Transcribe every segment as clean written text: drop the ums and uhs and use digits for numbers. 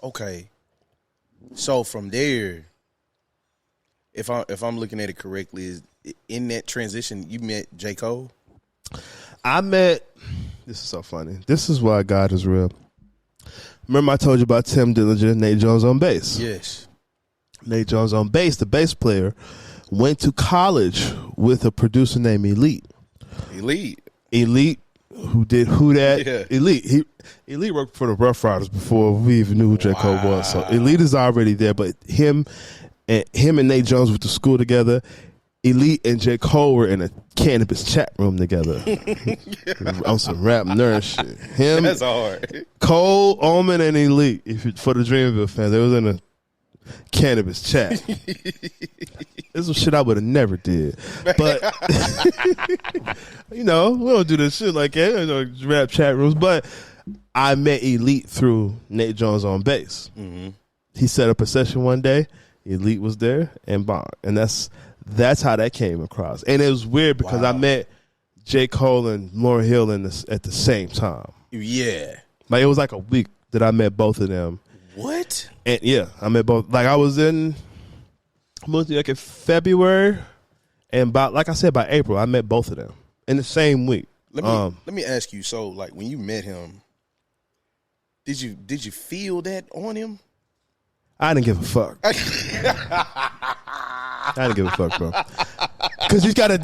Okay. So from there, if I'm looking at it correctly, is in that transition you met J.Cole? This is so funny. This is why God is real. Remember I told you about Tim Dillinger, Nate Jones on bass? Yes. Nate Jones on bass, the bass player, went to college with a producer named Elite. Elite, who did Who That? Yeah. Elite worked for the Rough Riders before we even knew who J.Cole was. So Elite is already there, but him and Nate Jones went to school together. Elite and J.Cole were in a cannabis chat room together on some rap nerd shit. That's hard. Cole, Omen, and Elite, for the Dreamville fans, they was in a cannabis chat. This was shit I would have never did. But, we don't do this shit like that, rap chat rooms. But I met Elite through Nate Jones on bass. Mm-hmm. He set up a session one day. Elite was there and Bond. And that's how that came across. And it was weird because I met J.Cole and Lauryn Hill at the same time. Yeah. Like, it was like a week that I met both of them. What? And yeah, I met both. Like, I was in like in February, and by April, I met both of them in the same week. Let me ask you. So, like, when you met him, did you feel that on him? I didn't give a fuck. I didn't give a fuck, bro. Because you gotta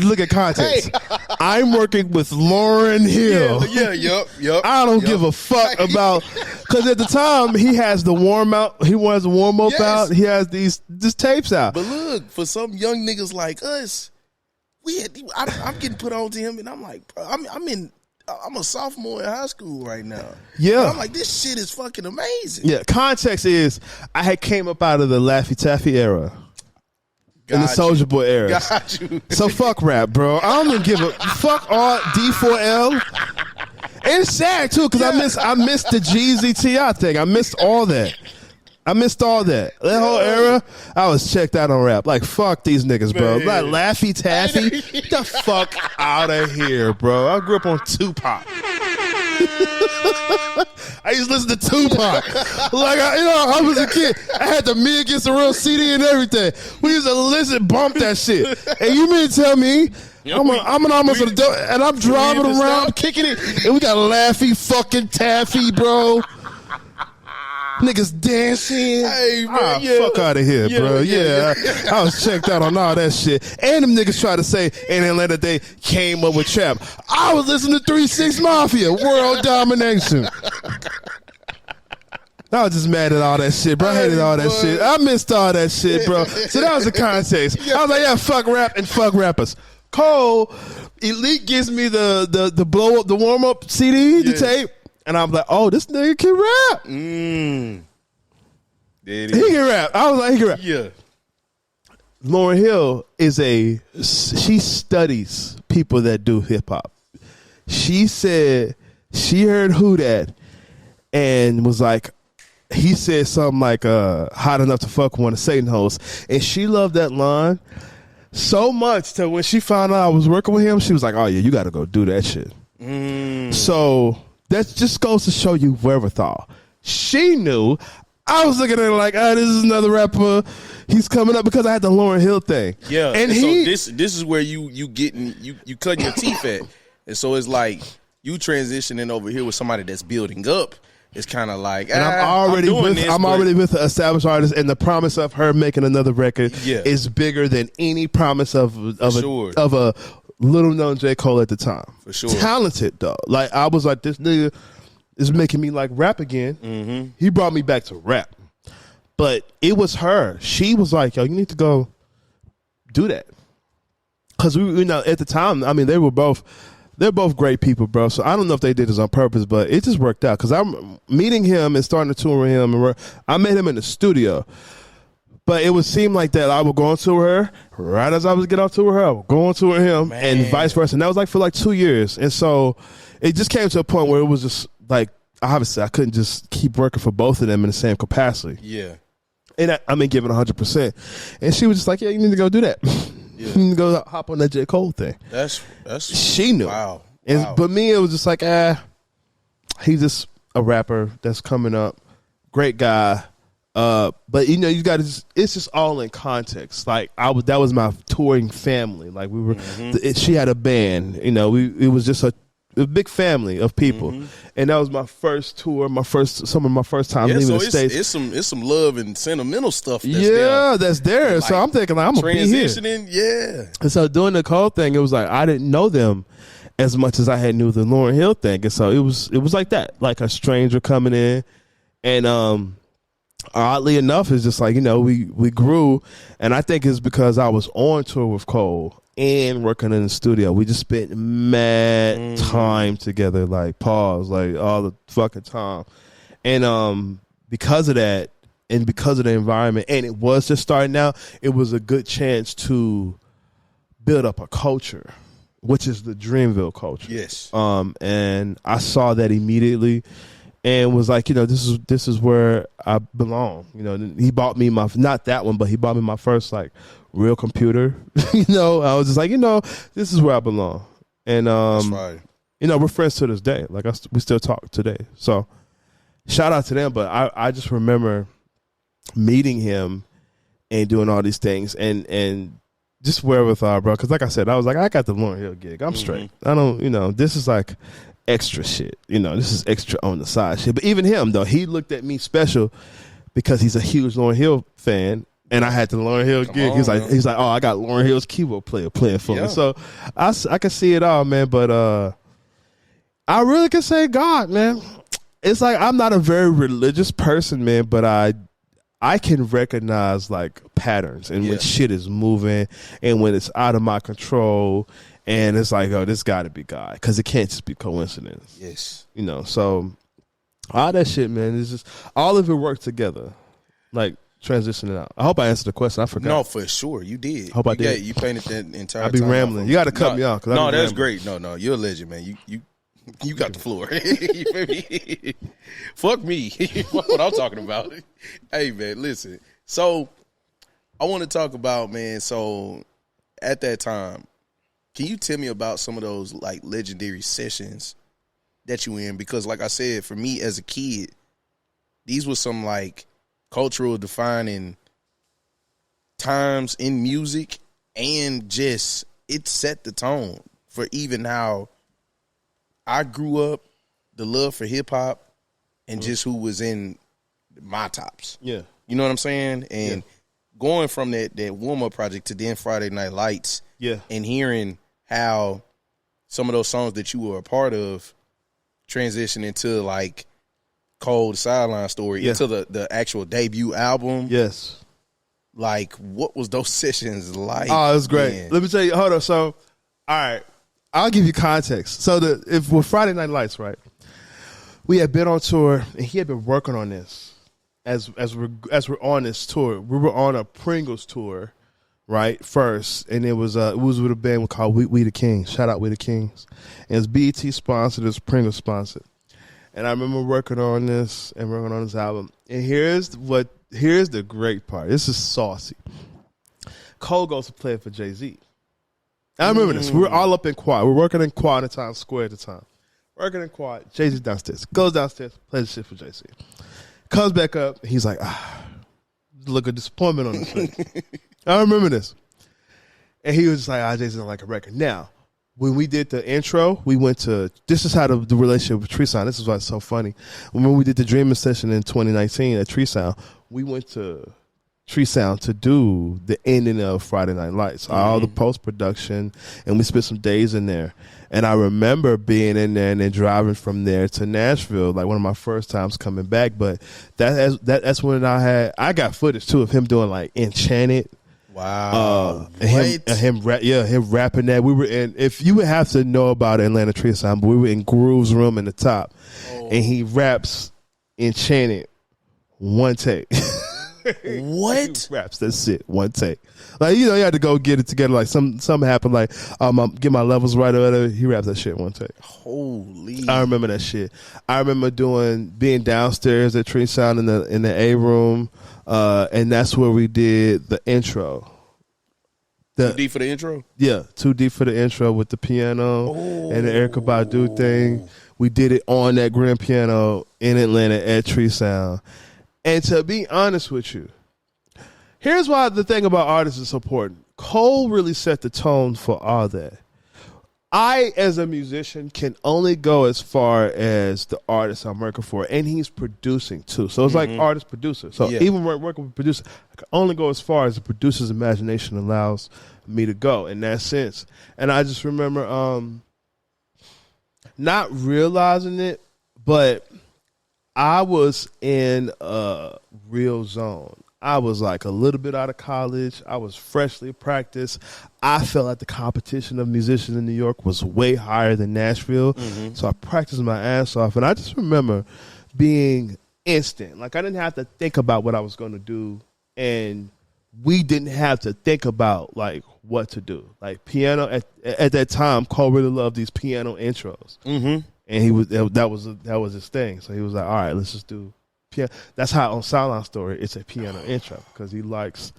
look at context. Hey. I'm working with Lauryn Hill. Yep. I don't give a fuck about, because at the time he has the warm out. He wants the warm up out. He has these tapes out. But look, for some young niggas like us, I'm getting put on to him, and I'm like, I'm a sophomore in high school right now. Yeah. And I'm like, this shit is fucking amazing. Yeah, context is I had came up out of the Laffy Taffy era. In the Soulja Boy era. Got you. So fuck rap, bro. I don't even give a fuck all D4L. And it's sad too, because I missed the Jeezy T.I. thing. I missed all that. That whole era, I was checked out on rap. Like, fuck these niggas, bro. Like, Laffy Taffy, get the fuck out of here, bro. I grew up on Tupac. I used to listen to Tupac. Like, I was a kid. I had the Me Against the World CD and everything. We used to bump that shit. And you mean to tell me I'm an almost adult, and I'm driving around, kicking it, and we got Laffy fucking Taffy, bro. Niggas dancing. Hey, man, fuck out of here, bro. Yeah. I was checked out on all that shit. And them niggas tried to say in Atlanta they came up with trap. I was listening to 3 6 Mafia, World Domination. I was just mad at all that shit, bro. I hated all that shit. I missed all that shit, bro. So that was the context. I was like, yeah, fuck rap and fuck rappers. Cole, Elite gives me the blow up, the warm up CD, the tape. And I'm like, oh, this nigga can rap. He can rap. I was like, he can rap. Yeah. Lauryn Hill she studies people that do hip hop. She said she heard Who That and was like, he said something like, hot enough to fuck one of Satan hoes. And she loved that line so much that when she found out I was working with him, she was like, oh yeah, you got to go do that shit. So that just goes to show you wherewithal. She knew. I was looking at her like, this is another rapper. He's coming up because I had the Lauryn Hill thing. Yeah. And so this is where you cutting your teeth at. And so it's like you transitioning over here with somebody that's building up. It's kind of like, and I'm already with an established artist, and the promise of her making another record is bigger than any promise of a little known J.Cole at the time. For sure. Talented though. Like, I was like, this nigga is making me like rap again. Mm-hmm. He brought me back to rap. But it was her. She was like, yo, you need to go do that. Because we at the time, I mean, they're both great people, bro. So I don't know if they did this on purpose, but it just worked out. Because I'm meeting him and starting to tour with him. And I met him in the studio. But it would seem like that I would go on tour her. Right as I was getting off tour her, I would go on tour him, and vice versa. And that was like for like 2 years. And so it just came to a point where it was just like, obviously I couldn't just keep working for both of them in the same capacity. Yeah. And I mean, giving 100%. And she was just like, yeah, you need to go do that. Yeah. You need to go hop on that J.Cole thing. She knew. Wow. But me, it was just like, he's just a rapper that's coming up. great guy. But you know, you got to. It's just all in context. Like that was my touring family. Like we were. She had a band. You know, it was just a big family of people, and that was my first tour. Some of my first time leaving the States. It's some love and sentimental stuff. That's there. Like, so I'm thinking, like, I'm gonna be here. Transitioning, yeah. And so doing the Cole thing, it was like I didn't know them as much as I had knew the Lauryn Hill thing, and so it was like that, like a stranger coming in, and oddly enough, it's just like, you know, we grew, and I think it's because I was on tour with Cole and working in the studio. We just spent mad time together, like all the fucking time, and because of that, and because of the environment, and it was just starting out, it was a good chance to build up a culture, which is the Dreamville culture. Yes. And I saw that immediately. And was like, you know, this is where I belong. You know, he bought me not that one, but he bought me my first like real computer. You know, I was just like, you know, this is where I belong. And that's right. You know, we're friends to this day. Like we still talk today. So shout out to them. But I just remember meeting him and doing all these things and just wherewithal, bro. Because like I said, I was like, I got the Lauryn Hill gig. I'm straight. I don't, you know, this is like extra shit, you know, this is extra on the side shit. But even him though, he looked at me special because he's a huge Lauryn Hill fan, and I had the Lauryn Hill gig. He's like, oh, I got Lauryn Hill's keyboard player playing for me. So I can see it all, man. But I really can say God, man. It's like I'm not a very religious person, man, but I can recognize like patterns and when shit is moving and when it's out of my control. And it's like, oh, this got to be God, because it can't just be coincidence. Yes. You know, so all that shit, man, is just all of it worked together, like transitioning out. I hope I answered the question. I forgot. No, for sure, you did. Hope I did. You painted that entire. I be rambling. You got to cut me off. No, that's great. No, you're a legend, man. You got the floor. You feel me? Fuck me. Fuck what I'm talking about. Hey, man, listen. So I want to talk about, man. So at that time, can you tell me about some of those like legendary sessions that you in? Because like I said, for me as a kid, these were some like cultural defining times in music, and just it set the tone for even how I grew up, the love for hip hop, and just who was in my tops. Yeah. You know what I'm saying? And going from that warm up project to then Friday Night Lights. Yeah. And hearing how some of those songs that you were a part of transition into like Cole, the Sideline Story, into the actual debut album. Yes. Like, what was those sessions like? Oh, it was great. Man? Let me tell you, hold on. So, all right, I'll give you context. So if with Friday Night Lights, right, we had been on tour and he had been working on this as we're on this tour. We were on a Pringles tour, right, first, and it was with a band called We the Kings. Shout out We the Kings. And it's BET sponsored, it's Pringles sponsored. And I remember working on this album. And here's the great part. This is saucy. Cole goes to play for Jay-Z. I remember this. We were all up in quad. We're working in quad at Times Square at the time. Working in quad. Jay-Z downstairs. Goes downstairs, plays the shit for Jay-Z. Comes back up. He's like, look of disappointment on his face. I remember this. And he was just like, Jay-Z don't like a record. Now, when we did the intro, we went to, this is how the relationship with Tree Sound, this is why it's so funny. When we did the Dreaming session in 2019 at Tree Sound, we went to Tree Sound to do the ending of Friday Night Lights, all the post-production, and we spent some days in there. And I remember being in there and then driving from there to Nashville, like one of my first times coming back. But that's when I got footage too of him doing like Enchanted. Wow. Him rapping that. We were in, if you would have to know about Atlanta Tree Sound, but we were in Groove's room in the top, and he raps Enchanted one take. What? He raps, that's it, one take. Like, you know, you had to go get it together. Like something happened, like get my levels right or whatever. He raps that shit one take. Holy. I remember that shit. I remember being downstairs at Tree Sound in the A room. And that's where we did the intro. Too deep for the intro? Yeah, Too Deep for the intro with the piano and the Erykah Badu thing. We did it on that grand piano in Atlanta at Tree Sound. And to be honest with you, here's why the thing about artists is important. Cole really set the tone for all that. I, as a musician, can only go as far as the artist I'm working for, and he's producing too. So it's like artist-producer. So even when working with a producer, I can only go as far as the producer's imagination allows me to go in that sense. And I just remember not realizing it, but I was in a real zone. I was like a little bit out of college. I was freshly practiced. I felt like the competition of musicians in New York was way higher than Nashville. So I practiced my ass off. And I just remember being instant. Like I didn't have to think about what I was going to do. And we didn't have to think about like what to do. Like piano, at that time, Cole really loved these piano intros. And that was his thing. So he was like, all right, let's just do piano. That's how on Sideline Story it's a piano intro because he likes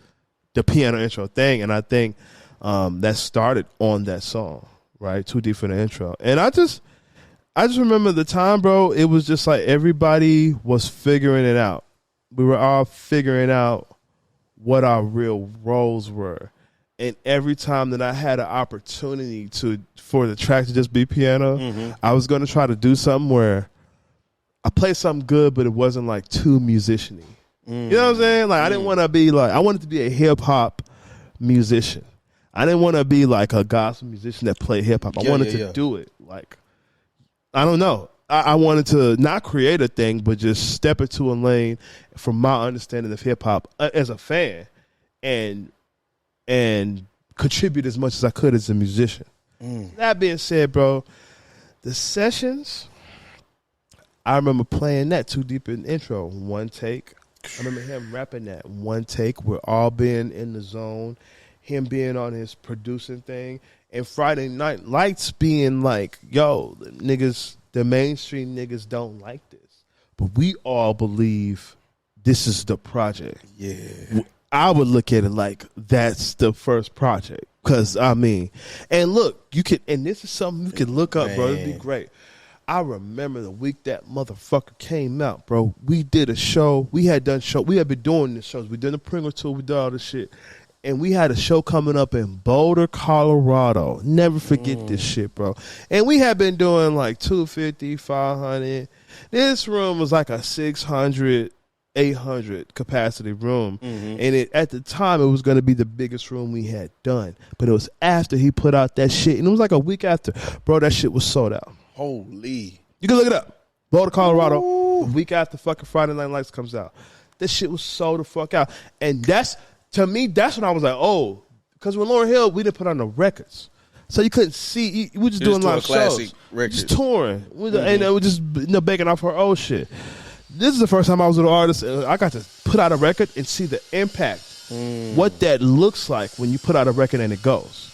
the piano intro thing, and I think that started on that song, right? Too Deep for the intro, and I just remember the time, bro. It was just like everybody was figuring it out. We were all figuring out what our real roles were, and every time that I had an opportunity for the track to just be piano, I was going to try to do something where I played something good, but it wasn't like too musician-y. You know what I'm saying? Like I didn't want to be like, I wanted to be a hip-hop musician. I didn't want to be like a gospel musician that played hip-hop. I wanted to do it. Like, I don't know. I wanted to not create a thing, but just step into a lane from my understanding of hip-hop as a fan and contribute as much as I could as a musician. That being said, bro, the sessions, I remember playing that Too Deep in the intro, one take. I remember him rapping that one take. We're all being in the zone. Him being on his producing thing. And Friday Night Lights being like, yo, the mainstream niggas don't like this. But we all believe this is the project. Yeah. I would look at it like that's the first project. Because, I mean, and look, and this is something you can look up, bro. It'd be great. I remember the week that motherfucker came out, bro. We did a show. We had been doing the shows. We did the Pringle tour. We did all this shit. And we had a show coming up in Boulder, Colorado. Never forget this shit, bro. And we had been doing like 250, 500. This room was like a 600, 800 capacity room. And at the time, it was going to be the biggest room we had done. But it was after he put out that shit. And it was like a week after. Bro, that shit was sold out. Holy. You can look it up. Boulder, Colorado. A week after fucking Friday Night Lights comes out. This shit was sold the fuck out. And to me, that's when I was like, oh, because with Lauryn Hill, we didn't put on the records. So you couldn't see. We were just doing a lot of shows. Just touring. And we just begging off her old shit. This is the first time I was with an artist. And I got to put out a record and see the impact. What that looks like when you put out a record and it goes.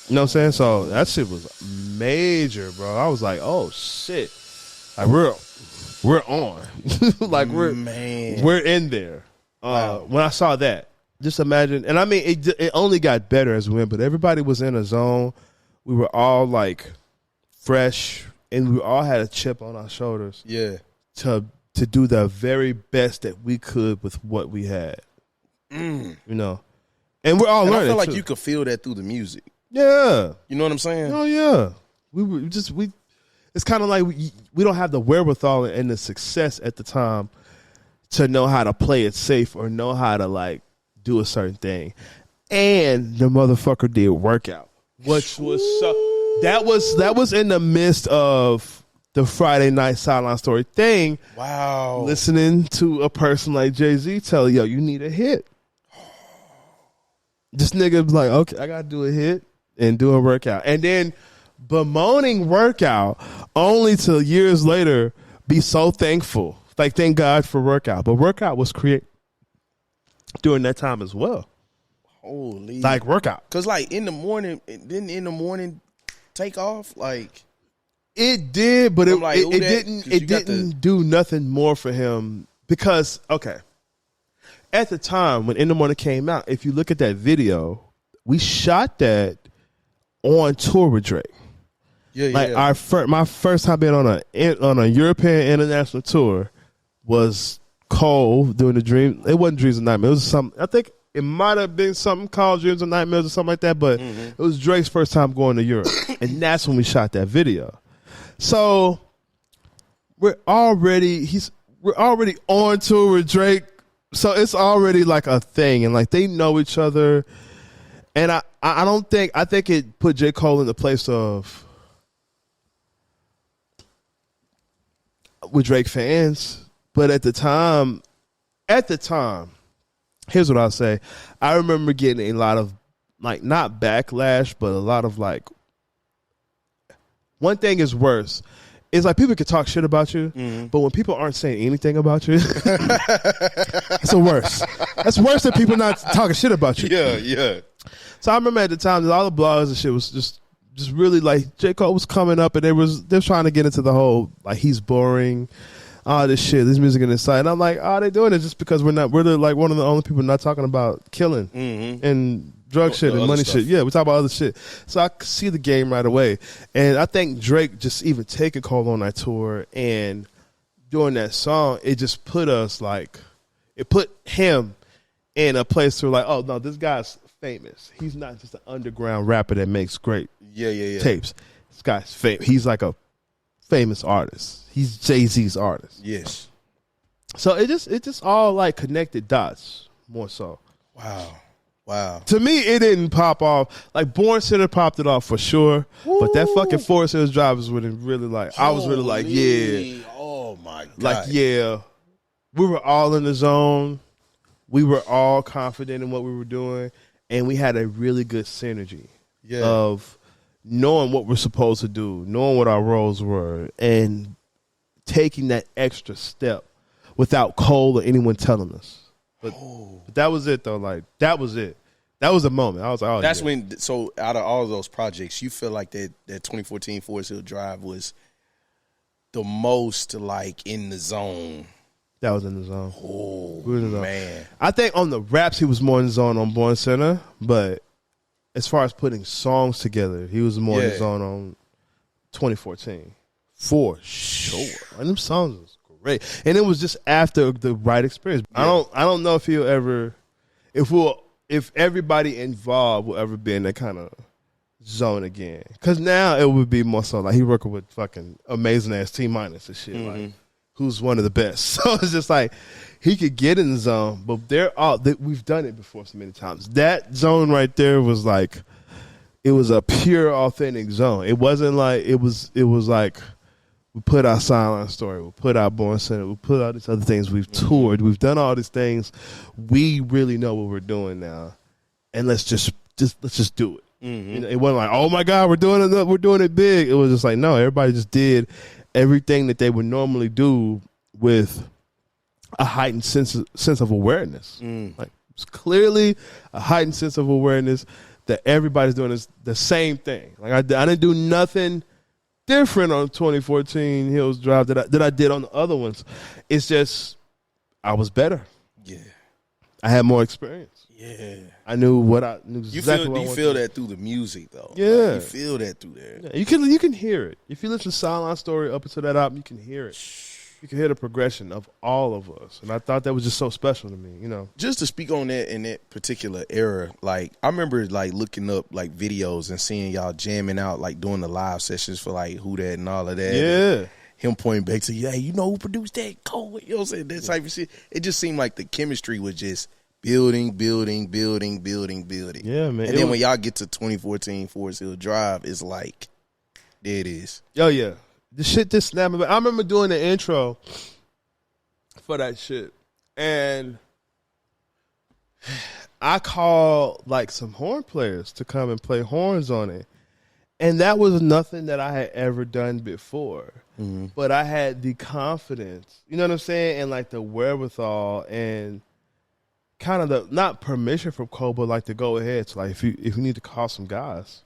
You know what I'm saying? So that shit was major, bro. I was like, oh shit. Like we're on. Like we're in there. When I saw that, just imagine. And I mean, it only got better as we went, but everybody was in a zone. We were all like fresh, and we all had a chip on our shoulders. Yeah. To do the very best that we could with what we had. You know, and we're all learning. I feel like too. you could feel that through the music. Yeah. You know what I'm saying? Oh yeah. It's kind of like we don't have the wherewithal and the success at the time to know how to play it safe or know how to like do a certain thing. And the motherfucker did workout, which was that was in the midst of the Friday Night Sideline Story thing. Wow. Listening to a person like Jay-Z tell yo, you need a hit. This nigga was like, okay, I gotta do a hit and do a workout. And then bemoaning workout only to years later be so thankful. Like, thank God for workout. But workout was created during that time as well. Holy. Like, workout. Because, like, didn't in the morning take off? Like, it did, but it didn't do nothing more for him. Because, okay, at the time when In the Morning came out, if you look at that video, we shot that on tour with Drake. My first time being on a European international tour was Cole doing the dream. It wasn't Dreams and Nightmares. It was something. I think it might have been something called Dreams and Nightmares or something like that. But it was Drake's first time going to Europe, and that's when we shot that video. So we're already on tour with Drake. So it's already like a thing, and like they know each other. And I think it put J.Cole in the place of with Drake fans. But at the time, here's what I'll say. I remember getting a lot of, like, not backlash, but a lot of, like, one thing is worse. It's like people can talk shit about you, but when people aren't saying anything about you, it's the worst. That's worse than people not talking shit about you. Yeah. So I remember at the time that all the blogs and shit was just really like J. Cole was coming up and they was trying to get into the whole like he's boring, all this shit, this music in the side. And I'm like, oh, they doing it just because we're like one of the only people not talking about killing and drug shit and money shit. Yeah, we talk about other shit. So I could see the game right away. And I think Drake just even taking Cole on that tour and doing that song, it just put us like, it put him in a place where like, oh no, this guy's famous. He's not just an underground rapper that makes great tapes. This guy's famous. He's like a famous artist. He's Jay-Z's artist. Yes. So it just all like connected dots more so. Wow. To me, it didn't pop off. Like Born Center popped it off for sure. Woo. But that fucking Forest Hills Drive was really like, I was really like, yeah. Oh my God. Like, yeah. We were all in the zone. We were all confident in what we were doing. And we had a really good synergy of knowing what we're supposed to do, knowing what our roles were, and taking that extra step without Cole or anyone telling us. But that was it, though. Like, that was it. That was the moment. I was like, oh, that's when, so out of all of those projects, you feel like that 2014 Forest Hill Drive was the most, like, in the zone. That was in the zone. Oh, man. I think on the raps, he was more in the zone on Born Center, but as far as putting songs together, he was more in the zone on 2014. For sure. And them songs was great. And it was just after the right experience. Yeah. I don't know if he'll ever, if everybody involved will ever be in that kind of zone again. Because now it would be more so like he working with fucking amazing ass T-minus and shit. Like, who's one of the best. So it's just like he could get in the zone, but we've done it before so many times. That zone right there was like, it was a pure, authentic zone. It wasn't like, it was like we put our Silent Story, we put our Born Center, we put all these other things. We've toured, we've done all these things. We really know what we're doing now, and let's just do it. You know, it wasn't like, oh my God, we're doing it big. It was just like, no, everybody just did everything that they would normally do with a heightened sense of awareness. Like, it's clearly a heightened sense of awareness that everybody's doing the same thing. Like I didn't do nothing different on 2014 Hills Drive that I did on the other ones. It's just I was better. Yeah, I had more experience. Yeah, I knew exactly what I wanted. You feel that through the music, though. Yeah, like, you feel that through there. Yeah, you can hear it. If you listen to Silent Story up until that album, you can hear it. You can hear the progression of all of us, and I thought that was just so special to me. You know, just to speak on that in that particular era, like I remember like looking up like videos and seeing y'all jamming out, like doing the live sessions for like Who That and all of that. Yeah. And him pointing back to, hey, you know who produced that? Cole, you know what I'm saying? That type of shit. It just seemed like the chemistry was just building. Yeah, man. And then when y'all get to 2014 Forest Hill Drive, it's like, there it is. Oh, yeah. The shit just snapped. I remember doing the intro for that shit. And I called like some horn players to come and play horns on it. And that was nothing that I had ever done before. But I had the confidence, you know what I'm saying? And like the wherewithal and kind of the, not permission from Cole, but like to go ahead. So like if you need to call some guys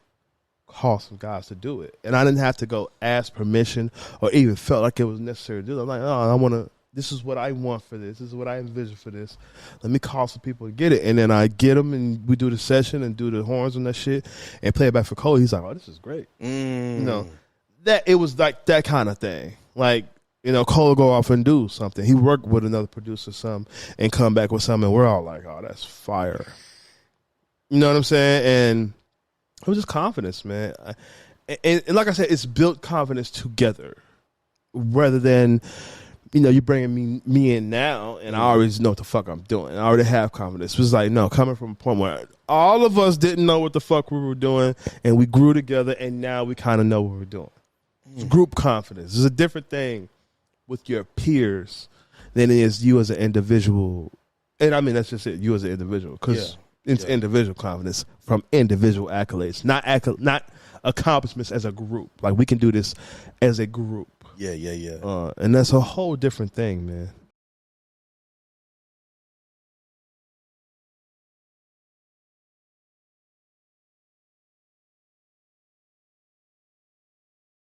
to do it. And I didn't have to go ask permission or even felt like it was necessary to do it. I'm like, oh, this is what I want for this. This is what I envision for this. Let me call some people to get it. And then I get them and we do the session and do the horns and that shit and play it back for Cole. He's like, oh, this is great. You know, that it was like that kind of thing. Like, Cole will go off and do something. He worked with another producer some and come back with something, and we're all like, oh, that's fire. You know what I'm saying? And it was just confidence, man. And like I said, it's built confidence together rather than, you bringing me in now, and I already know what the fuck I'm doing. I already have confidence. It was like, no, coming from a point where all of us didn't know what the fuck we were doing, and we grew together, and now we kind of know what we're doing. It's group confidence. It's a different thing with your peers than it is you as an individual. And I mean, that's just it, you as an individual, because it's individual confidence from individual accolades, not accomplishments as a group. Like, we can do this as a group. Yeah. And that's a whole different thing, man.